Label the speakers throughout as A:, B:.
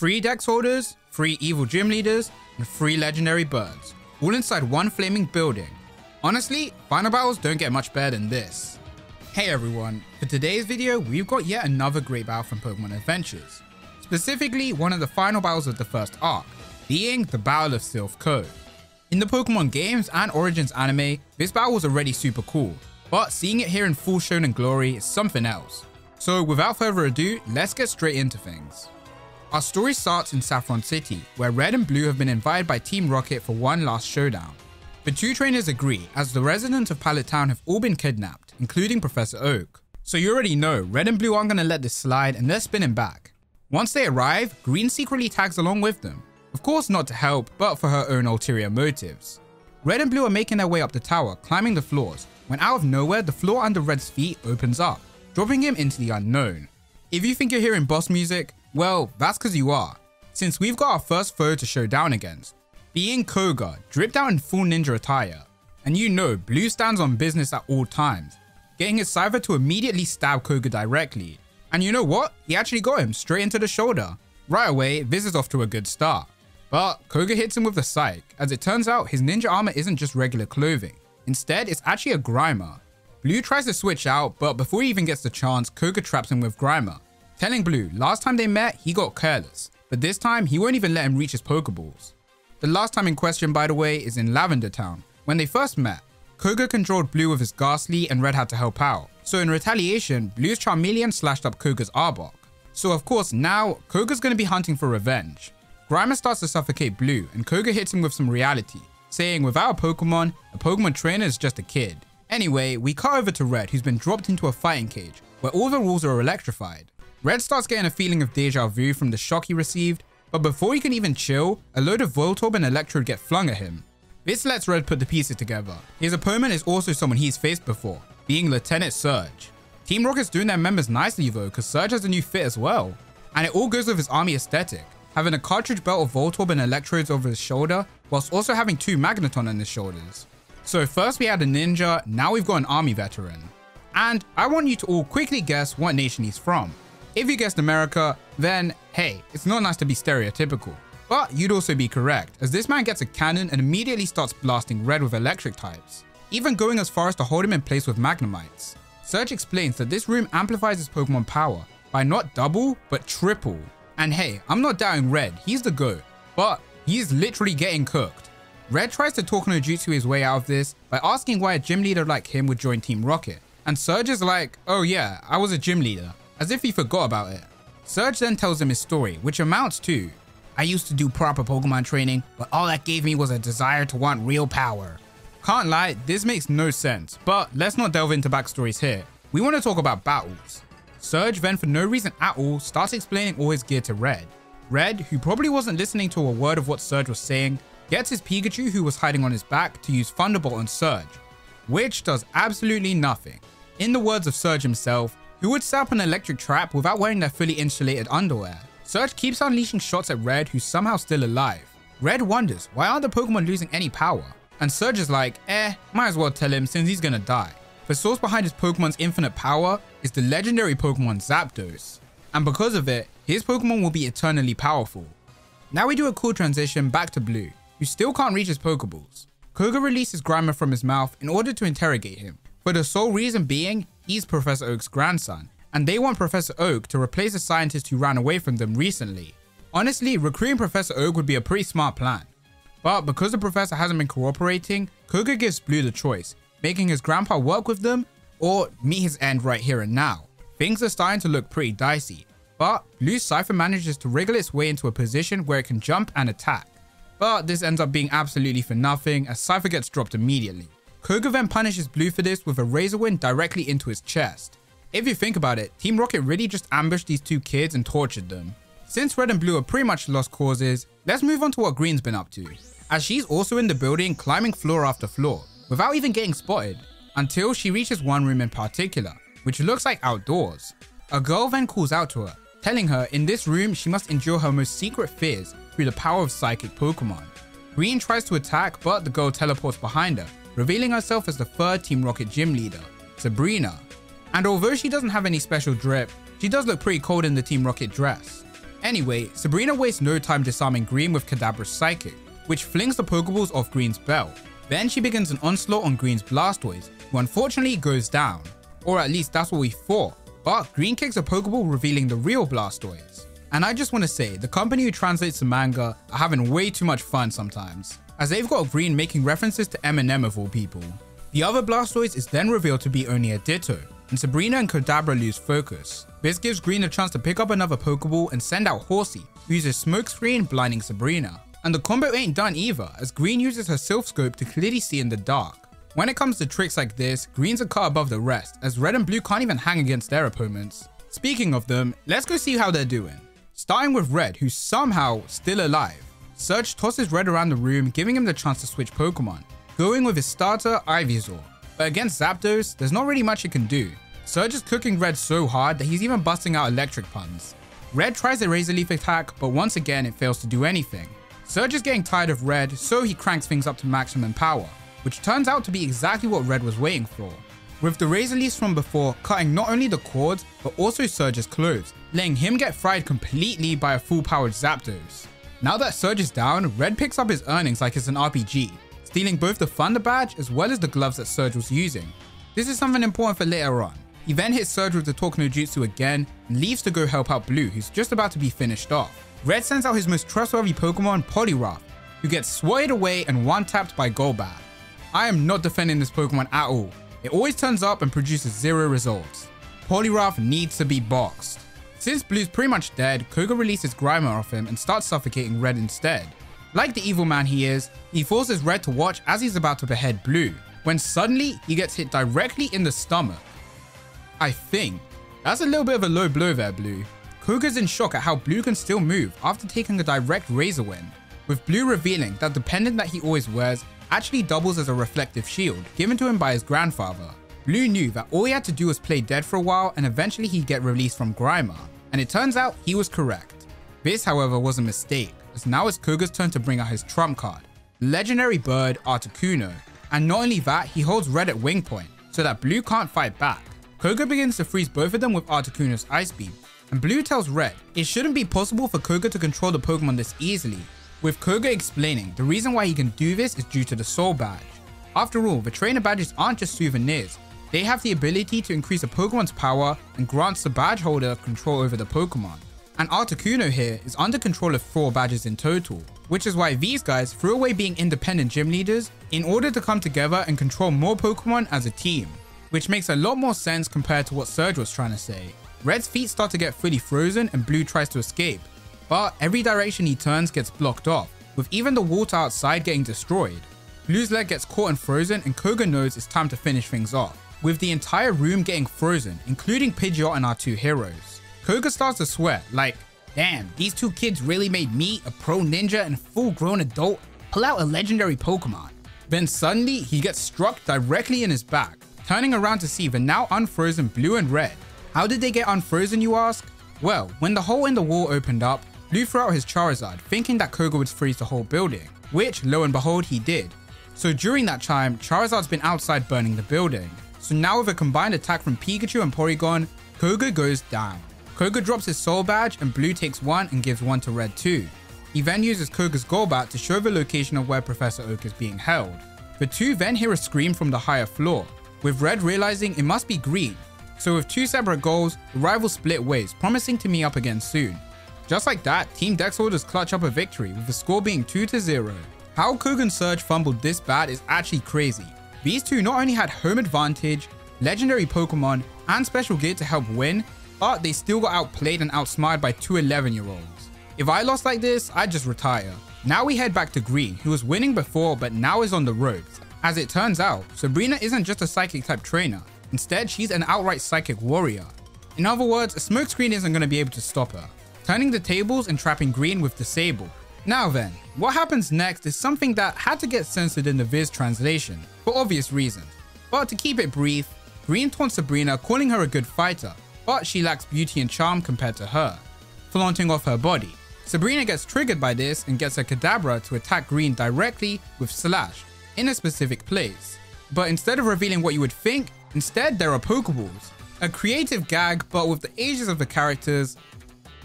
A: 3 dex holders, 3 evil gym leaders, and 3 legendary birds, all inside one flaming building. Honestly, final battles don't get much better than this. Hey everyone, for today's video we've got yet another great battle from Pokemon Adventures. Specifically one of the final battles of the first arc, being the Battle of Silph Cove. In the Pokemon games and Origins anime, this battle was already super cool, but seeing it here in full shonen glory is something else. So without further ado, let's get straight into things. Our story starts in Saffron City, where Red and Blue have been invited by Team Rocket for one last showdown. The two trainers agree, as the residents of Pallet Town have all been kidnapped, including Professor Oak. So you already know, Red and Blue aren't going to let this slide and they're spinning back. Once they arrive, Green secretly tags along with them. Of course not to help, but for her own ulterior motives. Red and Blue are making their way up the tower, climbing the floors, when out of nowhere the floor under Red's feet opens up, dropping him into the unknown. If you think you're hearing boss music, well, that's because you are, since we've got our first foe to show down against, being Koga, dripped out in full ninja attire. And you know, Blue stands on business at all times, getting his Scyther to immediately stab Koga directly. And you know what? He actually got him straight into the shoulder. Right away, this is off to a good start. But Koga hits him with the Psych, as it turns out his ninja armor isn't just regular clothing. Instead, it's actually a Grimer. Blue tries to switch out, but before he even gets the chance, Koga traps him with Grimer, telling Blue last time they met, he got careless, but this time he won't even let him reach his Pokeballs. The last time in question, by the way, is in Lavender Town. When they first met, Koga controlled Blue with his Ghastly and Red had to help out. So in retaliation, Blue's Charmeleon slashed up Koga's Arbok. So of course now, Koga's going to be hunting for revenge. Grimer starts to suffocate Blue and Koga hits him with some reality, saying without a Pokemon trainer is just a kid. Anyway, we cut over to Red, who's been dropped into a fighting cage, where all the walls are electrified. Red starts getting a feeling of deja vu from the shock he received, but before he can even chill, a load of Voltorb and Electrode get flung at him. This lets Red put the pieces together. His opponent is also someone he's faced before, being Lieutenant Surge. Team Rocket's doing their members nicely though, because Surge has a new fit as well. And it all goes with his army aesthetic, having a cartridge belt of Voltorb and Electrodes over his shoulder, whilst also having 2 Magneton on his shoulders. So first we had a ninja, now we've got an army veteran. And I want you to all quickly guess what nation he's from. If you guessed America, then hey, it's not nice to be stereotypical. But you'd also be correct, as this man gets a cannon and immediately starts blasting Red with electric types, even going as far as to hold him in place with Magnemites. Surge explains that this room amplifies his Pokemon power by not double, but triple. And hey, I'm not doubting Red, he's the GOAT, but he's literally getting cooked. Red tries to talk no jutsu his way out of this by asking why a gym leader like him would join Team Rocket. And Surge is like, oh yeah, I was a gym leader, as if he forgot about it. Surge then tells him his story, which amounts to, I used to do proper Pokemon training, but all that gave me was a desire to want real power. Can't lie, this makes no sense, but let's not delve into backstories here. We want to talk about battles. Surge then, for no reason at all, starts explaining all his gear to Red. Red, who probably wasn't listening to a word of what Surge was saying, gets his Pikachu, who was hiding on his back, to use Thunderbolt on Surge, which does absolutely nothing. In the words of Surge himself, who would set up an electric trap without wearing their fully insulated underwear? Surge keeps unleashing shots at Red, who's somehow still alive. Red wonders, why aren't the Pokemon losing any power? And Surge is like, might as well tell him since he's gonna die. The source behind his Pokemon's infinite power is the legendary Pokemon Zapdos. And because of it, his Pokemon will be eternally powerful. Now we do a cool transition back to Blue, who still can't reach his Pokeballs. Koga releases Grimer from his mouth in order to interrogate him, for the sole reason being, he's Professor Oak's grandson, and they want Professor Oak to replace the scientist who ran away from them recently. Honestly, recruiting Professor Oak would be a pretty smart plan. But because the professor hasn't been cooperating, Koga gives Blue the choice, making his grandpa work with them or meet his end right here and now. Things are starting to look pretty dicey, but Blue's Scyther manages to wriggle its way into a position where it can jump and attack. But this ends up being absolutely for nothing, as Scyther gets dropped immediately. Koga then punishes Blue for this with a Razor Wind directly into his chest. If you think about it, Team Rocket really just ambushed these two kids and tortured them. Since Red and Blue are pretty much lost causes, let's move on to what Green's been up to, as she's also in the building climbing floor after floor, without even getting spotted, until she reaches one room in particular, which looks like outdoors. A girl then calls out to her, telling her in this room she must endure her most secret fears through the power of psychic Pokemon. Green tries to attack, but the girl teleports behind her, revealing herself as the third Team Rocket gym leader, Sabrina. And although she doesn't have any special drip, she does look pretty cold in the Team Rocket dress. Anyway, Sabrina wastes no time disarming Green with Kadabra's Psychic, which flings the Pokeballs off Green's belt. Then she begins an onslaught on Green's Blastoise, who unfortunately goes down. Or at least that's what we thought. But Green kicks a Pokeball, revealing the real Blastoise. And I just want to say, the company who translates the manga are having way too much fun sometimes, as they've got Green making references to Eminem of all people. The other Blastoise is then revealed to be only a Ditto, and Sabrina and Kadabra lose focus. This gives Green a chance to pick up another Pokeball and send out Horsey, who uses Smoke Screen, blinding Sabrina. And the combo ain't done either, as Green uses her Silph Scope to clearly see in the dark. When it comes to tricks like this, Green's a cut above the rest, as Red and Blue can't even hang against their opponents. Speaking of them, let's go see how they're doing. Starting with Red, who's somehow still alive. Surge tosses Red around the room, giving him the chance to switch Pokemon, going with his starter, Ivysaur. But against Zapdos, there's not really much he can do. Surge is cooking Red so hard that he's even busting out electric puns. Red tries a Razor Leaf attack, but once again it fails to do anything. Surge is getting tired of Red, so he cranks things up to maximum power, which turns out to be exactly what Red was waiting for, with the Razor Leafs from before cutting not only the cords, but also Surge's clothes, letting him get fried completely by a full-powered Zapdos. Now that Surge is down, Red picks up his earnings like it's an RPG, stealing both the Thunder Badge as well as the gloves that Surge was using. This is something important for later on. He then hits Surge with the Talk No Jutsu again, and leaves to go help out Blue, who's just about to be finished off. Red sends out his most trustworthy Pokemon, Poliwrath, who gets swatted away and one-tapped by Golbat. I am not defending this Pokemon at all. It always turns up and produces 0 results. Poliwrath needs to be boxed. Since Blue's pretty much dead, Koga releases Grimer off him and starts suffocating Red instead. Like the evil man he is, he forces Red to watch as he's about to behead Blue, when suddenly he gets hit directly in the stomach. I think. That's a little bit of a low blow there, Blue. Koga's in shock at how Blue can still move after taking a direct Razor Wind, with Blue revealing that the pendant that he always wears actually doubles as a reflective shield given to him by his grandfather. Blue knew that all he had to do was play dead for a while and eventually he'd get released from Grimer, and it turns out he was correct. This, however, was a mistake, as now it's Koga's turn to bring out his trump card, the legendary bird Articuno, and not only that, he holds Red at wing point, so that Blue can't fight back. Koga begins to freeze both of them with Articuno's Ice Beam, and Blue tells Red it shouldn't be possible for Koga to control the Pokemon this easily, with Koga explaining the reason why he can do this is due to the Soul Badge. After all, the trainer badges aren't just souvenirs, they have the ability to increase a Pokemon's power and grants the badge holder control over the Pokemon. And Articuno here is under control of 4 badges in total, which is why these guys threw away being independent gym leaders in order to come together and control more Pokemon as a team, which makes a lot more sense compared to what Surge was trying to say. Red's feet start to get fully frozen and Blue tries to escape, but every direction he turns gets blocked off, with even the water outside getting destroyed. Blue's leg gets caught and frozen and Koga knows it's time to finish things off, with the entire room getting frozen, including Pidgeot and our 2 heroes. Koga starts to sweat, like, damn, these 2 kids really made me, a pro ninja and full-grown adult, pull out a legendary Pokemon. Then suddenly, he gets struck directly in his back, turning around to see the now unfrozen Blue and Red. How did they get unfrozen, you ask? Well, when the hole in the wall opened up, Blue threw out his Charizard, thinking that Koga would freeze the whole building, which, lo and behold, he did. So during that time, Charizard's been outside burning the building. So now with a combined attack from Pikachu and Porygon, Koga goes down. Koga drops his Soul Badge and Blue takes 1 and gives 1 to Red too. He then uses Koga's Golbat to show the location of where Professor Oak is being held. The 2 then hear a scream from the higher floor, with Red realizing it must be Green. So with 2 separate goals, the rivals split ways, promising to meet up again soon. Just like that, Team Dex Holders clutch up a victory, with the score being 2-0. How Koga and Surge fumbled this bad is actually crazy. These 2 not only had home advantage, legendary Pokemon, and special gear to help win, but they still got outplayed and outsmarted by 2 11-year-olds. If I lost like this, I'd just retire. Now we head back to Green, who was winning before but now is on the ropes. As it turns out, Sabrina isn't just a psychic type trainer, instead she's an outright psychic warrior. In other words, a Smokescreen isn't going to be able to stop her, turning the tables and trapping Green with Disable. Now then, what happens next is something that had to get censored in the Viz translation, for obvious reasons. But to keep it brief, Green taunts Sabrina, calling her a good fighter, but she lacks beauty and charm compared to her, flaunting off her body. Sabrina gets triggered by this and gets her Kadabra to attack Green directly with Slash, in a specific place. But instead of revealing what you would think, instead there are Pokeballs. A creative gag, but with the ages of the characters,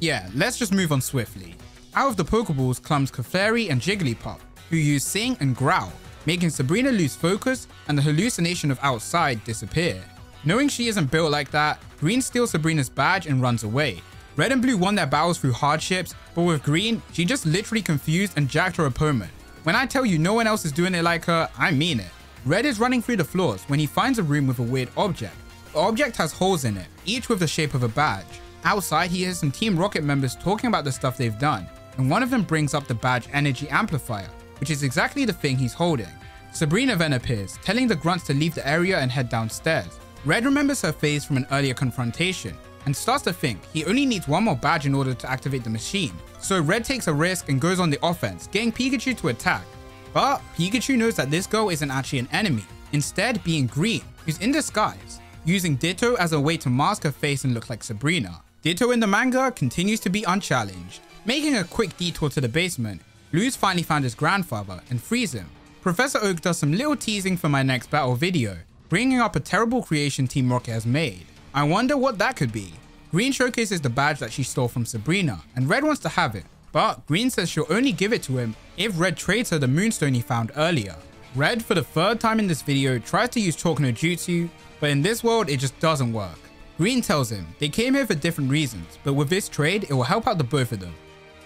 A: Yeah, let's just move on swiftly. Out of the Pokeballs comes Clefairy and Jigglypuff, who use Sing and Growl, making Sabrina lose focus and the hallucination of outside disappear. Knowing she isn't built like that, Green steals Sabrina's badge and runs away. Red and Blue won their battles through hardships, but with Green, she just literally confused and jacked her opponent. When I tell you no one else is doing it like her, I mean it. Red is running through the floors when he finds a room with a weird object. The object has holes in it, each with the shape of a badge. Outside, he hears some Team Rocket members talking about the stuff they've done, and one of them brings up the badge energy amplifier, which is exactly the thing he's holding. Sabrina then appears, telling the grunts to leave the area and head downstairs. Red remembers her phase from an earlier confrontation, and starts to think he only needs one more badge in order to activate the machine. So Red takes a risk and goes on the offense, getting Pikachu to attack. But Pikachu knows that this girl isn't actually an enemy, instead being Green, who's in disguise, using Ditto as a way to mask her face and look like Sabrina. Ditto in the manga continues to be unchallenged. Making a quick detour to the basement, Blue's finally found his grandfather and frees him. Professor Oak does some little teasing for my next battle video, bringing up a terrible creation Team Rocket has made. I wonder what that could be. Green showcases the badge that she stole from Sabrina, and Red wants to have it, but Green says she'll only give it to him if Red trades her the moonstone he found earlier. Red, for the third time in this video, tries to use Chalk no Jutsu, but in this world it just doesn't work. Green tells him they came here for different reasons, but with this trade it will help out the both of them.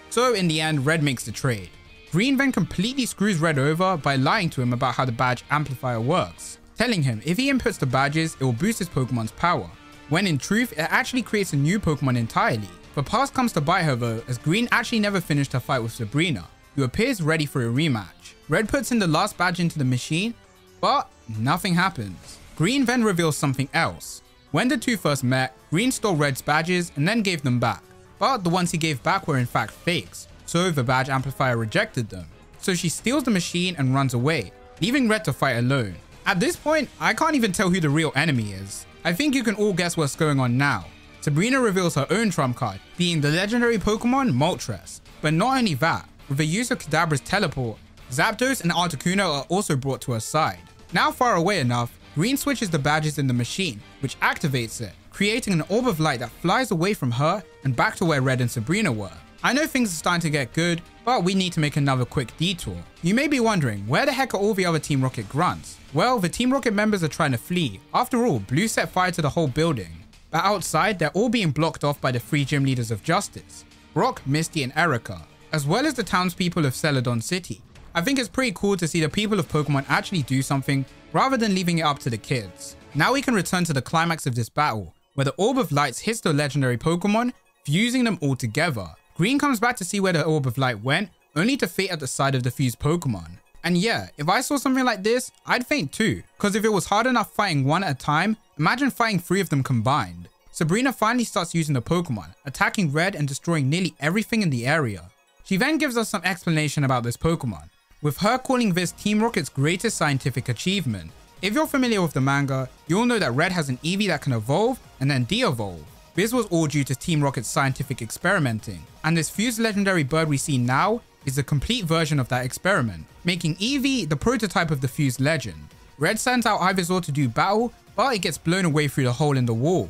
A: So in the end, Red makes the trade. Green then completely screws Red over by lying to him about how the badge amplifier works, telling him if he inputs the badges it will boost his Pokemon's power, when in truth it actually creates a new Pokemon entirely. The past comes to bite her though, as Green actually never finished her fight with Sabrina, who appears ready for a rematch. Red puts in the last badge into the machine, but nothing happens. Green then reveals something else. When the two first met, Green stole Red's badges and then gave them back, but the ones he gave back were in fact fakes, so the badge amplifier rejected them. So she steals the machine and runs away, leaving Red to fight alone. At this point, I can't even tell who the real enemy is. I think you can all guess what's going on now. Sabrina reveals her own trump card, being the legendary Pokemon Moltres. But not only that, with the use of Kadabra's teleport, Zapdos and Articuno are also brought to her side. Now far away enough, Green switches the badges in the machine, which activates it, creating an orb of light that flies away from her and back to where Red and Sabrina were. I know things are starting to get good, but we need to make another quick detour. You may be wondering, where the heck are all the other Team Rocket grunts? Well, the Team Rocket members are trying to flee. After all, Blue set fire to the whole building. But outside, they're all being blocked off by the 3 gym leaders of Justice, Brock, Misty and Erica, as well as the townspeople of Celadon City. I think it's pretty cool to see the people of Pokemon actually do something, rather than leaving it up to the kids. Now we can return to the climax of this battle, where the Orb of Lights hits the legendary Pokemon, fusing them all together. Green comes back to see where the Orb of Light went, only to faint at the side of the fused Pokemon. And yeah, if I saw something like this, I'd faint too, cause if it was hard enough fighting one at a time, imagine fighting 3 of them combined. Sabrina finally starts using the Pokemon, attacking Red and destroying nearly everything in the area. She then gives us some explanation about this Pokemon, with her calling this Team Rocket's greatest scientific achievement. If you're familiar with the manga, you'll know that Red has an Eevee that can evolve and then de-evolve. This was all due to Team Rocket's scientific experimenting, and this fused legendary bird we see now is a complete version of that experiment, making Eevee the prototype of the fused legend. Red sends out Ivysaur to do battle, but it gets blown away through the hole in the wall.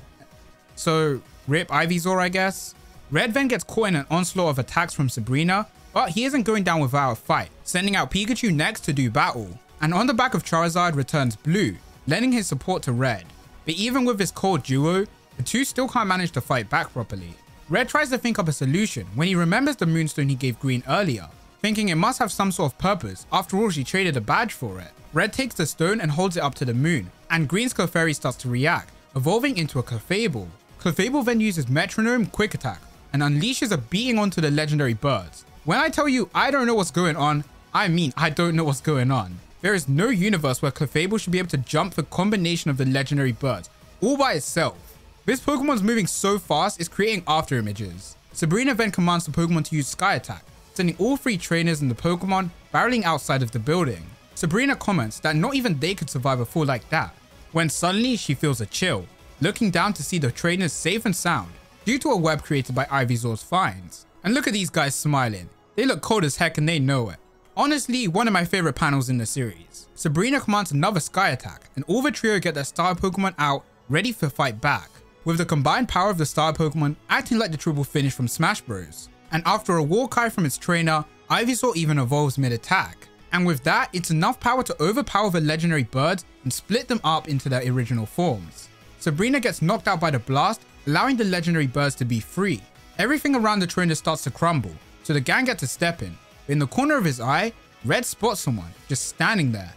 A: So, rip Ivysaur, I guess? Red then gets caught in an onslaught of attacks from Sabrina, but he isn't going down without a fight, sending out Pikachu next to do battle. And on the back of Charizard returns Blue, lending his support to Red. But even with this cold duo, the two still can't manage to fight back properly. Red tries to think up a solution when he remembers the moonstone he gave Green earlier, thinking it must have some sort of purpose, after all she traded a badge for it. Red takes the stone and holds it up to the moon, and Green's Clefairy starts to react, evolving into a Clefable. Clefable then uses Metronome Quick Attack, and unleashes a beating onto the legendary birds. When I tell you I don't know what's going on, I mean I don't know what's going on. There is no universe where Clefable should be able to jump the combination of the legendary birds, all by itself. This Pokemon's moving so fast, it's creating after images. Sabrina then commands the Pokemon to use Sky Attack, sending all 3 trainers and the Pokemon barreling outside of the building. Sabrina comments that not even they could survive a fall like that, when suddenly she feels a chill, looking down to see the trainers safe and sound, due to a web created by Ivysaur's finds. And look at these guys smiling, they look cold as heck and they know it. Honestly, one of my favorite panels in the series. Sabrina commands another Sky Attack, and all the trio get their starter Pokemon out, ready for fight back. with the combined power of the star Pokemon acting like the triple finish from Smash Bros. And after a Warcry from its trainer, Ivysaur even evolves mid-attack. And with that, it's enough power to overpower the legendary birds and split them up into their original forms. Sabrina gets knocked out by the blast, allowing the legendary birds to be free. Everything around the trainer starts to crumble, so the gang get to step in. But in the corner of his eye, Red spots someone, just standing there,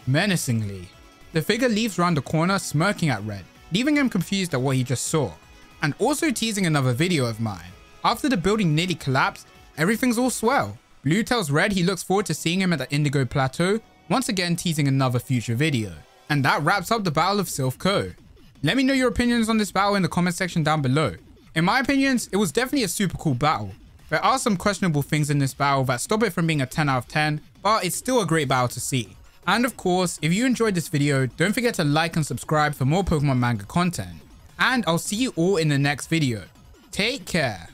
A: menacingly. The figure leaves around the corner smirking at Red, leaving him confused at what he just saw. And also teasing another video of mine. After the building nearly collapsed, everything's all swell. Blue tells Red he looks forward to seeing him at the Indigo Plateau, once again teasing another future video. And that wraps up the Battle of Silph Co. Let me know your opinions on this battle in the comment section down below. In my opinions, it was definitely a super cool battle. There are some questionable things in this battle that stop it from being a 10 out of 10, but it's still a great battle to see. And of course, if you enjoyed this video, don't forget to like and subscribe for more Pokemon manga content. And I'll see you all in the next video. Take care.